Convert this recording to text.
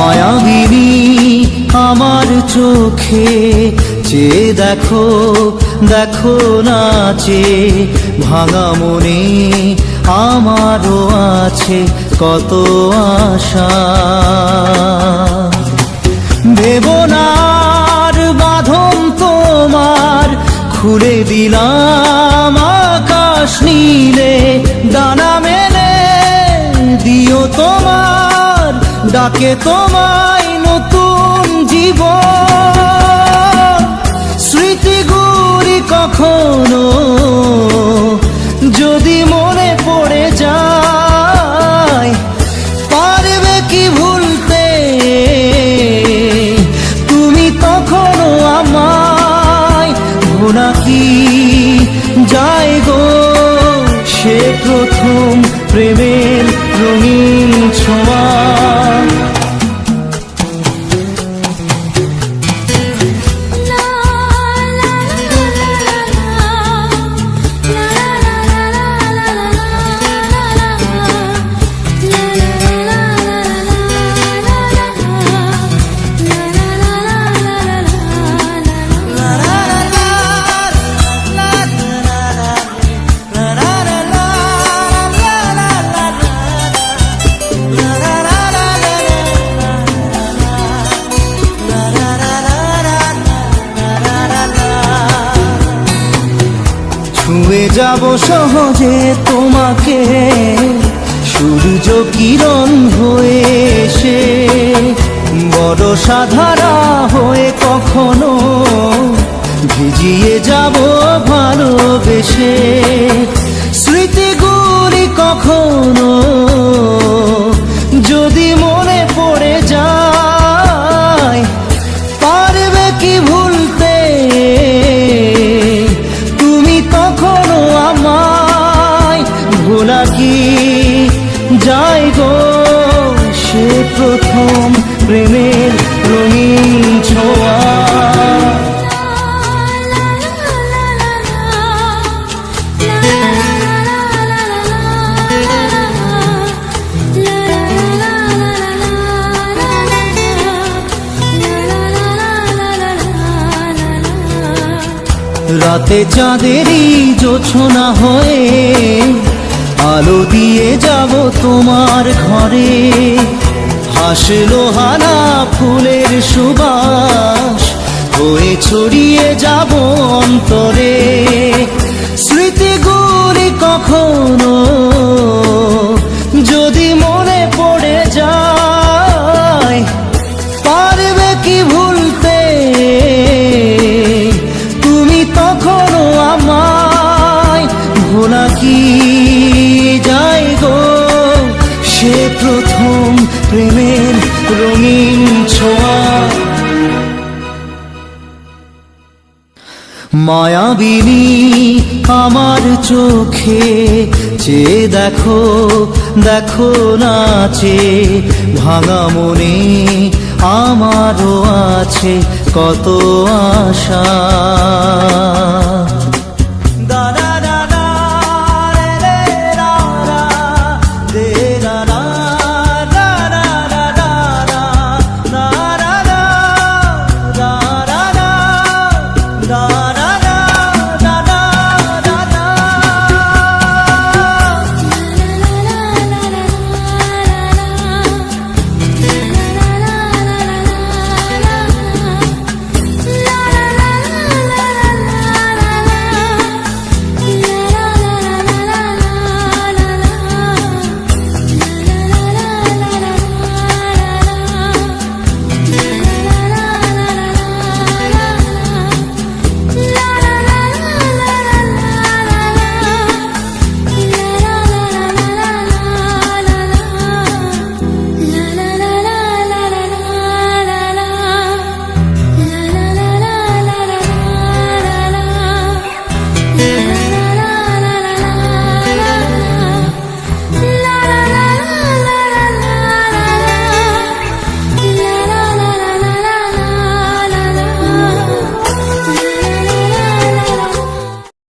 মায়াবিনী আমার চোখে চেয়ে দেখো, দেখো নাচে ভাঙা মনে আমারও আছে কত আশা। ভেবনার বাঁধন তোমার খুলে দিলাম আকাশ নীলে, ডানা মেলে দিও তোমার ডাকে তোমায় নতুন জীবন। স্মৃতিগুলি কখনো যদি মনে পড়ে যায়, পারবে কি ভুলতে তুমি তখনও আমায়? ভোলা কি যায় গো সে প্রথম প্রেমের রঙিন ছোঁয়া। ছুঁয়ে যাব সহজে তোমাকে সূর্য কিরণ হয়ে এসে, বর্ষা ধারা হয়ে কখনো ভিজিয়ে যাব ভালোবেসে। স্মৃতিগুলি কখনো যদি মনে পড়ে যায়, পারবে কি ভুলতে তুমি তখনও আমায়? ভোলা কি যায় গো সে প্রথম প্রেমের রঙিন ছোঁয়া। রাতে চাঁদেরই জোছনা হয়ে আলো দিয়ে যাব তোমার ঘরে, হাসলো হানা ফুলের সুবাস হয়ে ছড়িয়ে যাব অন্তরে। স্মৃতিগুলি কখনো যদি মনে পড়ে যায়, পারবে কি ভুলতে তুমি তখনও আমায়? ভোলা কি যায় গো সে প্রথম প্রেমের রঙিন ছোঁয়া। মায়াবিনী আমার চোখে চেয়ে দেখো, দেখো নাচে ভাঙা মনে আমারও আছে কত আশা।